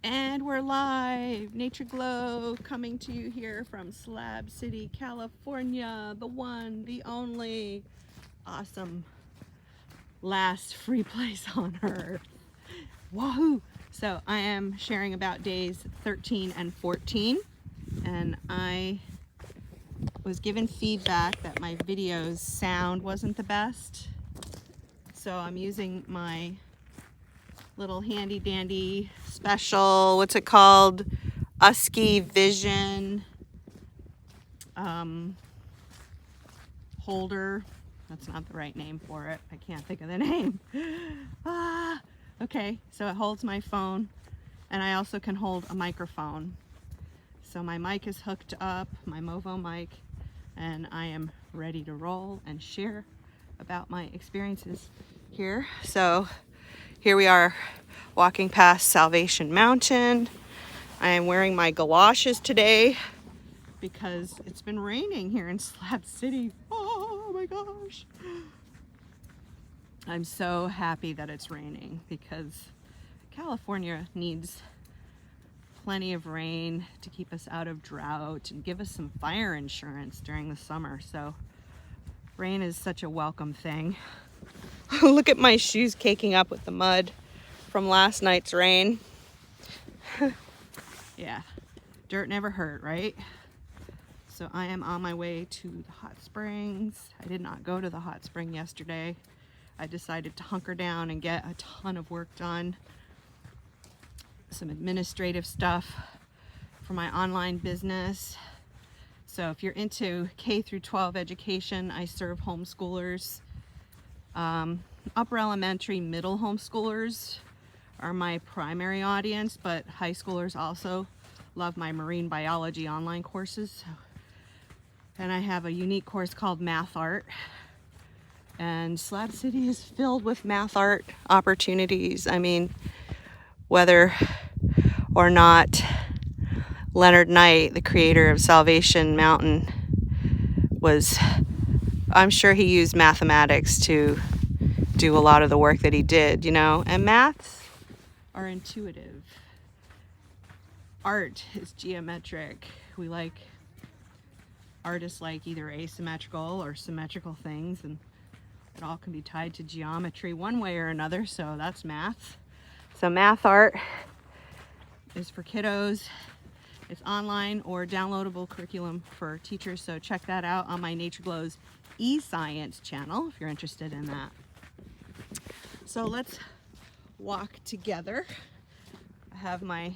And we're live. NatureGlo coming to you here from Slab City, California. The one, the only awesome last free place on earth. Wahoo! So I am sharing about days 13 and 14. And I was given feedback that my video's sound wasn't the best. So I'm using my little handy dandy special, what's it called, 𝐜𝐡𝐚𝐧𝐬 Vision holder. That's not the right name for it. I can't think of the name. Okay, so it holds my phone, and I also can hold a microphone. So my mic is hooked up, my Movo mic, and I am ready to roll and share about my experiences here. So here we are walking past Salvation Mountain. I am wearing my galoshes today because it's been raining here in Slab City. Oh my gosh. I'm so happy that it's raining because California needs plenty of rain to keep us out of drought and give us some fire insurance during the summer. So rain is such a welcome thing. Look at my shoes caking up with the mud from last night's rain. Yeah, dirt never hurt, right? So I am on my way to the hot springs. I did not go to the hot spring yesterday. I decided to hunker down and get a ton of work done. Some administrative stuff for my online business. So if you're into K-12 education, I serve homeschoolers. Upper elementary, middle homeschoolers are my primary audience, but high schoolers also love my marine biology online courses. And I have a unique course called Math Art. And Slab City is filled with math art opportunities. I mean, whether or not Leonard Knight, the creator of Salvation Mountain, I'm sure he used mathematics to do a lot of the work that he did, you know, and maths are intuitive. Art is geometric. Artists like either asymmetrical or symmetrical things, and it all can be tied to geometry one way or another, so that's math. So math art is for kiddos. It's online or downloadable curriculum for teachers, so check that out on my NatureGlo's 𝐬𝐡𝐚𝐧𝐬 channel if you're interested in that. So let's walk together. I have my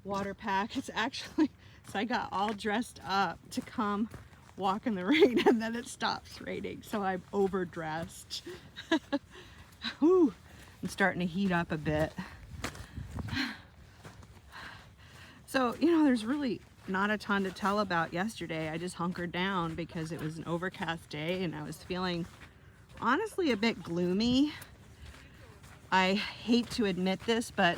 water pack. It's actually, so I got all dressed up to come walk in the rain, and then it stops raining, so I'm overdressed. Whew, I'm starting to heat up a bit. So, you know, there's really not a ton to tell about yesterday. I just hunkered down because it was an overcast day and I was feeling honestly a bit gloomy. I hate to admit this, but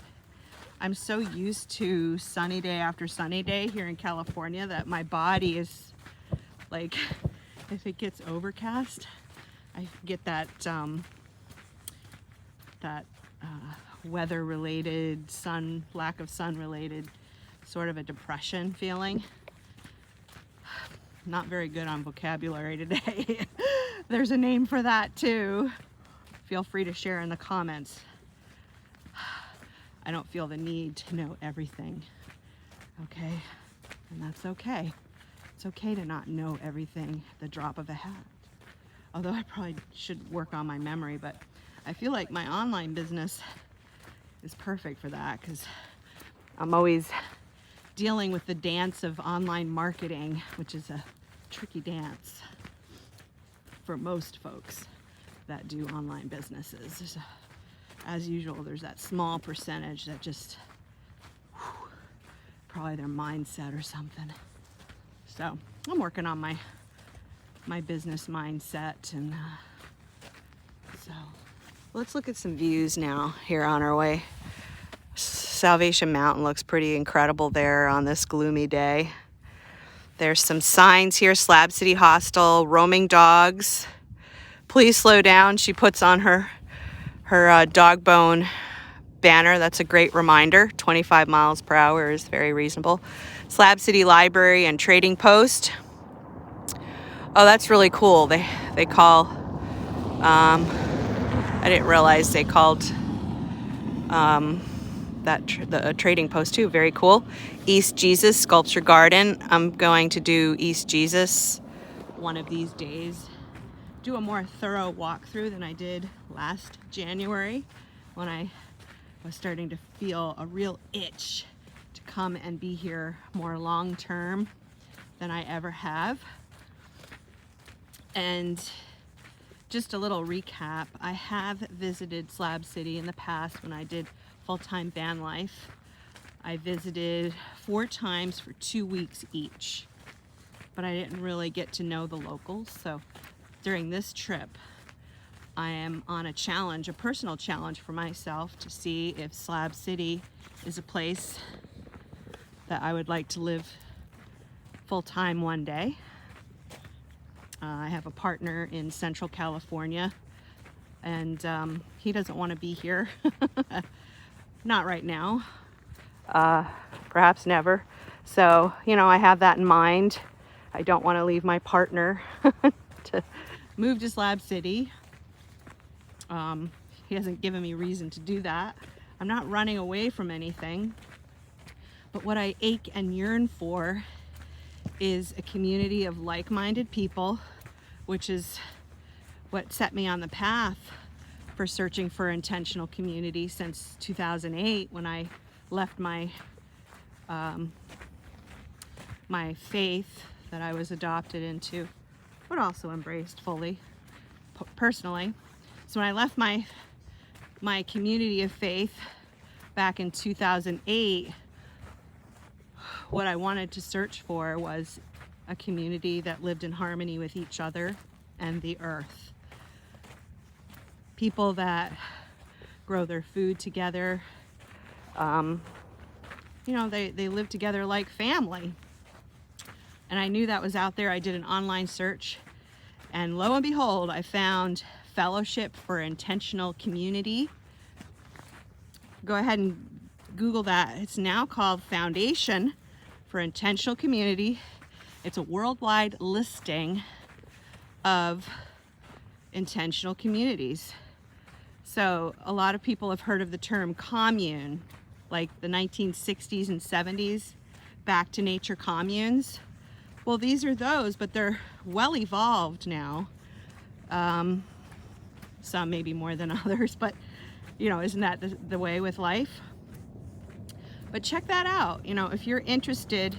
I'm so used to sunny day after sunny day here in California that my body is like, if it gets overcast, I get that weather-related, lack of sun-related sort of a depression feeling. Not very good on vocabulary today. There's a name for that too. Feel free to share in the comments. I don't feel the need to know everything, okay? And that's okay. It's okay to not know everything at the drop of a hat. Although I probably should work on my memory, but I feel like my online business is perfect for that because I'm always dealing with the dance of online marketing, which is a tricky dance for most folks that do online businesses. As usual, there's that small percentage that just, probably their mindset or something. So I'm working on my business mindset, and so let's look at some views now here on our way. Salvation Mountain looks pretty incredible there on this gloomy day. There's some signs here: Slab City Hostel, roaming dogs, please slow down. She puts on her dog bone banner. That's a great reminder. 25 miles per hour is very reasonable. Slab City Library and Trading Post. Oh, that's really cool. They call, I didn't realize they called the Trading Post too. Very cool. 𝐬𝐮𝐩𝐻𝐸 Sculpture Garden. I'm going to do 𝐬𝐮𝐩𝐻𝐸 one of these days. Do a more thorough walkthrough than I did last January when I was starting to feel a real itch to come and be here more long term than I ever have. And just a little recap, I have visited Slab City in the past when I did full-time van life. I visited 4 times for 2 weeks each, but I didn't really get to know the locals. So during this trip, I am on a challenge, a personal challenge for myself to see if Slab City is a place that I would like to live full-time one day. I have a partner in Central California, and he doesn't want to be here. Not right now, perhaps never. So, you know, I have that in mind. I don't want to leave my partner to move to Slab City. He hasn't given me reason to do that. I'm not running away from anything, but what I ache and yearn for is a community of like-minded people, which is what set me on the path for searching for intentional community since 2008, when I left my my faith that I was adopted into, but also embraced fully personally. So when I left my community of faith back in 2008, what I wanted to search for was a community that lived in harmony with each other and the earth. People that grow their food together. You know, they live together like family. And I knew that was out there. I did an online search, and lo and behold, I found Fellowship for Intentional Community. Go ahead and Google that. It's now called Foundation for Intentional Community. It's a worldwide listing of intentional communities. So a lot of people have heard of the term commune, like the 1960s and 70s back to nature communes. Well, these are those, but they're well evolved now. Some maybe more than others, but you know, isn't that the way with life? But check that out. You know, if you're interested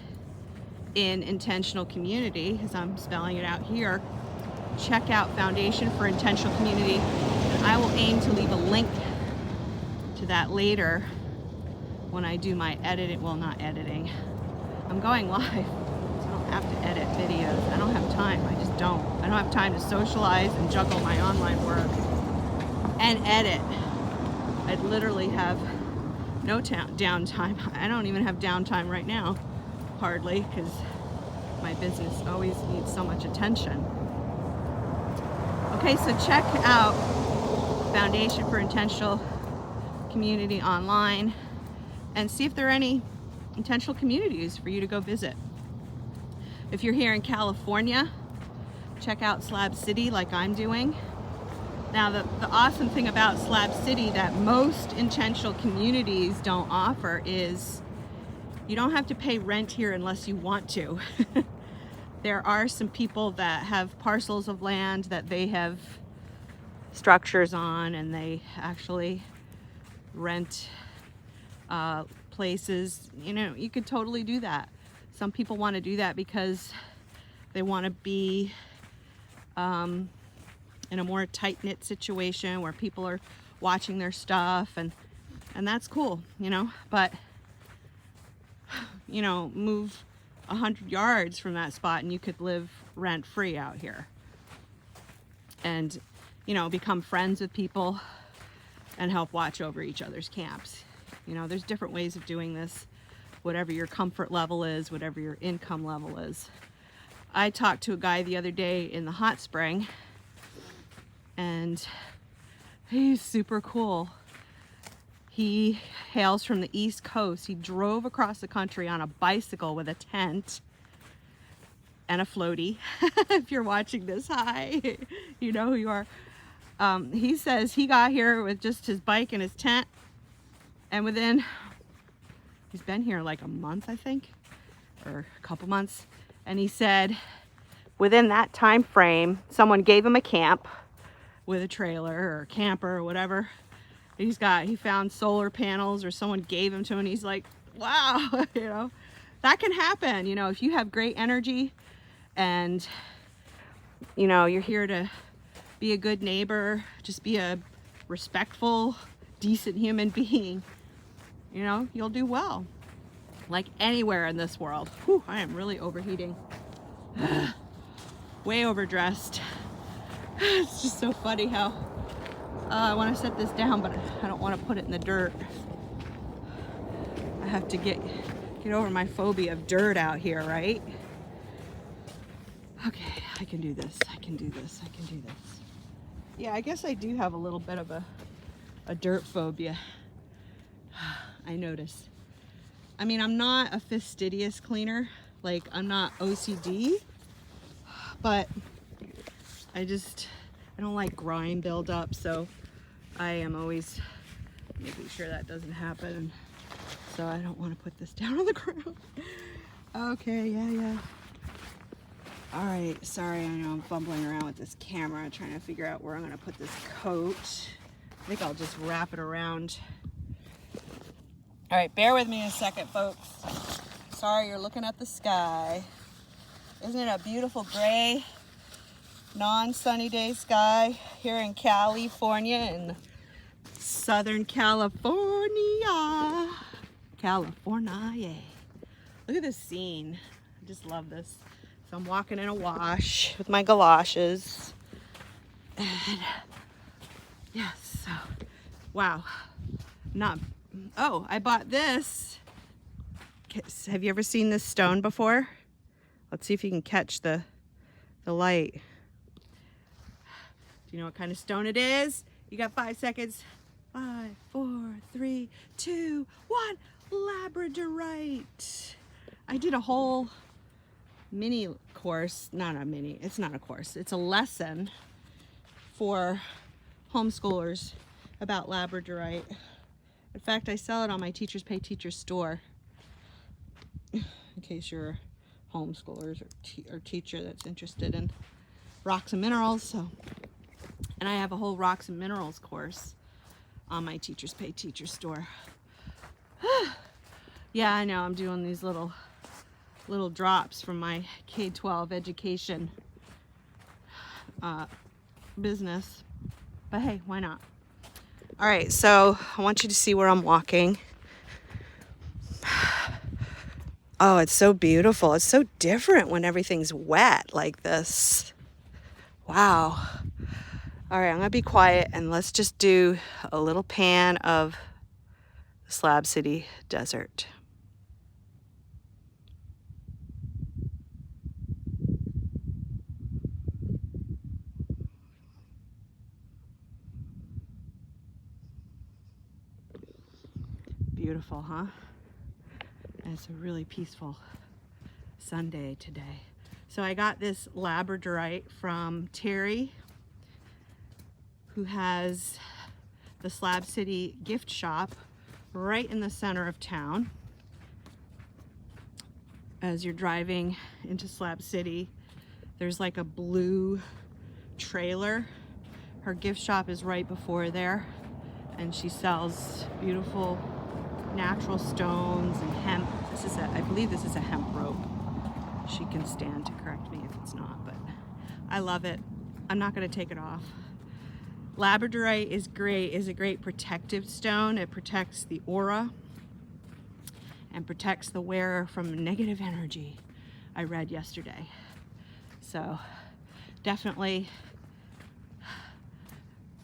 in intentional community, as I'm spelling it out here, check out Foundation for Intentional Community. And I will aim to leave a link to that later when I do my editing. Well, not editing. I'm going live, so I don't have to edit videos. I don't have time. I just don't. I don't have time to socialize and juggle my online work and edit. I'd literally have no downtime. I don't even have downtime right now, hardly, because my business always needs so much attention. Okay, so check out Foundation for Intentional Community online and see if there are any intentional communities for you to go visit. If you're here in California, check out Slab City like I'm doing. Now, the awesome thing about Slab City that most intentional communities don't offer is you don't have to pay rent here unless you want to. There are some people that have parcels of land that they have structures on, and they actually rent places. You know, you could totally do that. Some people want to do that because they want to be in a more tight-knit situation where people are watching their stuff, and that's cool, you know. But you know, move 100 yards from that spot and you could live rent-free out here, and you know, become friends with people and help watch over each other's camps. You know, there's different ways of doing this, whatever your comfort level is, whatever your income level is. I talked to a guy the other day in the hot spring, and he's super cool. He hails from the East Coast. He drove across the country on a bicycle with a tent and a floaty. If you're watching this, hi, you know who you are. He says he got here with just his bike and his tent, and he's been here like a month, I think, or a couple months, and he said within that time frame, someone gave him a camp with a trailer or a camper or whatever. He found solar panels, or someone gave them to him, and he's like, wow, you know, that can happen. You know, if you have great energy and, you know, you're here to be a good neighbor, just be a respectful, decent human being, you know, you'll do well. Like anywhere in this world. Whew, I am really overheating. Way overdressed. It's just so funny how I want to set this down, but I don't want to put it in the dirt. I have to get over my phobia of dirt out here, right? Okay, I can do this. I can do this. I can do this. Yeah, I guess I do have a little bit of a dirt phobia. I notice. I mean, I'm not a fastidious cleaner. Like, I'm not OCD, but I don't like grime buildup, so I am always making sure that doesn't happen. So I don't want to put this down on the ground. Okay, yeah. All right, sorry, I know I'm fumbling around with this camera, trying to figure out where I'm gonna put this coat. I think I'll just wrap it around. All right, bear with me a second, folks. Sorry, you're looking at the sky. Isn't it a beautiful gray, non-sunny day sky here in California, in Southern California. California. Look at this scene. I just love this. So I'm walking in a wash with my galoshes. And yes, so, wow. Oh, I bought this. Have you ever seen this stone before? Let's see if you can catch the light. Do you know what kind of stone it is? You got 5 seconds. 5, 4, 3, 2, 1. Labradorite. I did a whole mini course, it's not a course, it's a lesson for homeschoolers about labradorite. In fact, I sell it on my Teachers Pay Teachers store, in case you're homeschoolers or teacher that's interested in rocks and minerals. So, and I have a whole rocks and minerals course on my Teachers Pay Teachers store. Yeah, I know, I'm doing these little drops from my K-12 education business, but hey, why not? All right, so I want you to see where I'm walking. Oh, it's so beautiful. It's so different when everything's wet like this. Wow. All right, I'm gonna be quiet and let's just do a little pan of the Slab City desert. Beautiful, huh? And it's a really peaceful Sunday today. So I got this labradorite from Terry, who has the Slab City gift shop right in the center of town. As you're driving into Slab City, there's like a blue trailer. Her gift shop is right before there, and she sells beautiful natural stones and hemp. I believe this is a hemp rope. She can stand to correct me if it's not, but I love it. I'm not going to take it off. Labradorite is a great protective stone. It protects the aura and protects the wearer from negative energy, I read yesterday. So definitely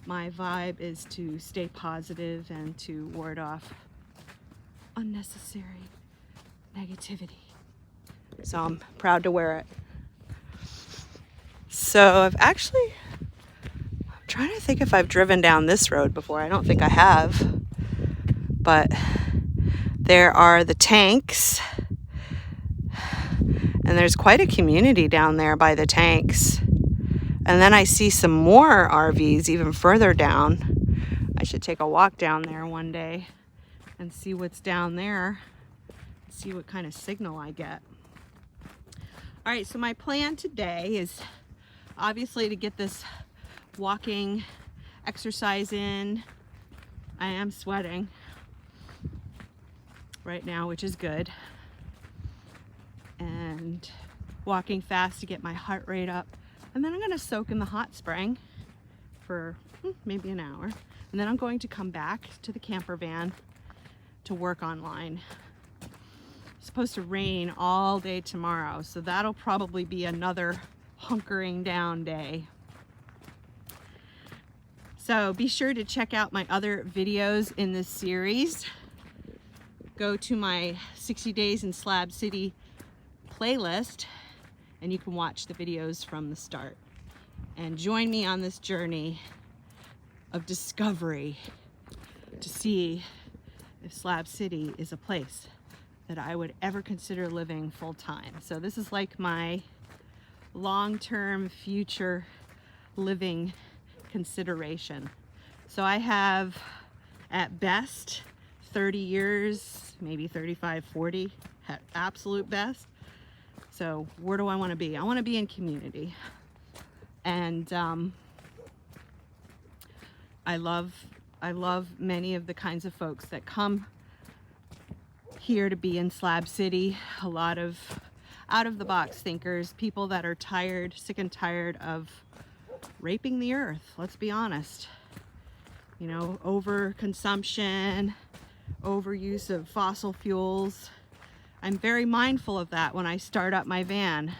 my vibe is to stay positive and to ward off unnecessary negativity. So I'm proud to wear it. So I'm trying to think if I've driven down this road before. I don't think I have. But there are the tanks, and there's quite a community down there by the tanks. And then I see some more RVs even further down. I should take a walk down there one day and see what's down there, see what kind of signal I get. All right, so my plan today is obviously to get this walking exercise in. I am sweating right now, which is good. And walking fast to get my heart rate up. And then I'm gonna soak in the hot spring for maybe an hour. And then I'm going to come back to the camper van to work online. It's supposed to rain all day tomorrow, so that'll probably be another hunkering down day. So be sure to check out my other videos in this series. Go to my 60 Days in Slab City playlist and you can watch the videos from the start. And join me on this journey of discovery to see if Slab City is a place that I would ever consider living full time. So this is like my long-term future living consideration. So I have at best 30 years, maybe 35, 40 at absolute best. So where do I want to be? I want to be in community. And I love many of the kinds of folks that come here to be in Slab City. A lot of out of the box thinkers, people that are tired, sick and tired of raping the earth. Let's be honest. You know, overconsumption, overuse of fossil fuels. I'm very mindful of that when I start up my van.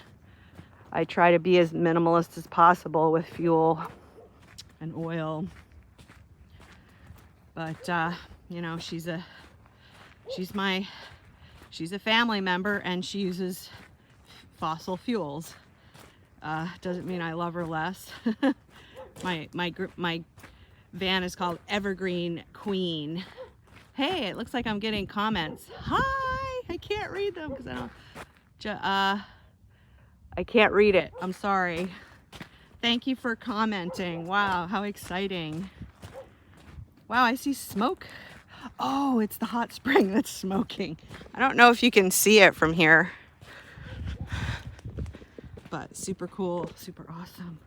I try to be as minimalist as possible with fuel and oil. But you know, she's a family member and she uses fossil fuels. Doesn't mean I love her less. my van is called Evergreen Queen. Hey, it looks like I'm getting comments. Hi, I can't read them because I can't read it. I'm sorry. Thank you for commenting. Wow, how exciting. Wow, I see smoke. Oh, it's the hot spring that's smoking. I don't know if you can see it from here, but super cool, super awesome.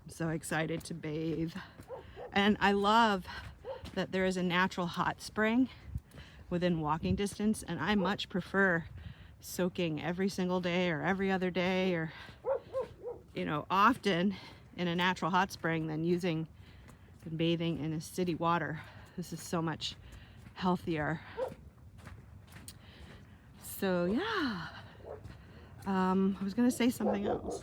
I'm so excited to bathe. And I love that there is a natural hot spring within walking distance, and I much prefer soaking every single day or every other day or, you know, often in a natural hot spring than using and bathing in a city water. This is so much healthier. So yeah, I was gonna say something else.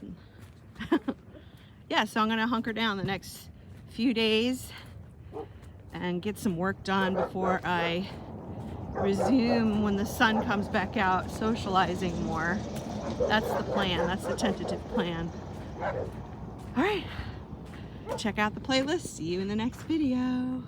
Yeah, so I'm gonna hunker down the next few days and get some work done before I resume when the sun comes back out, socializing more. That's the plan. That's the tentative plan. All right, check out the playlist. See you in the next video.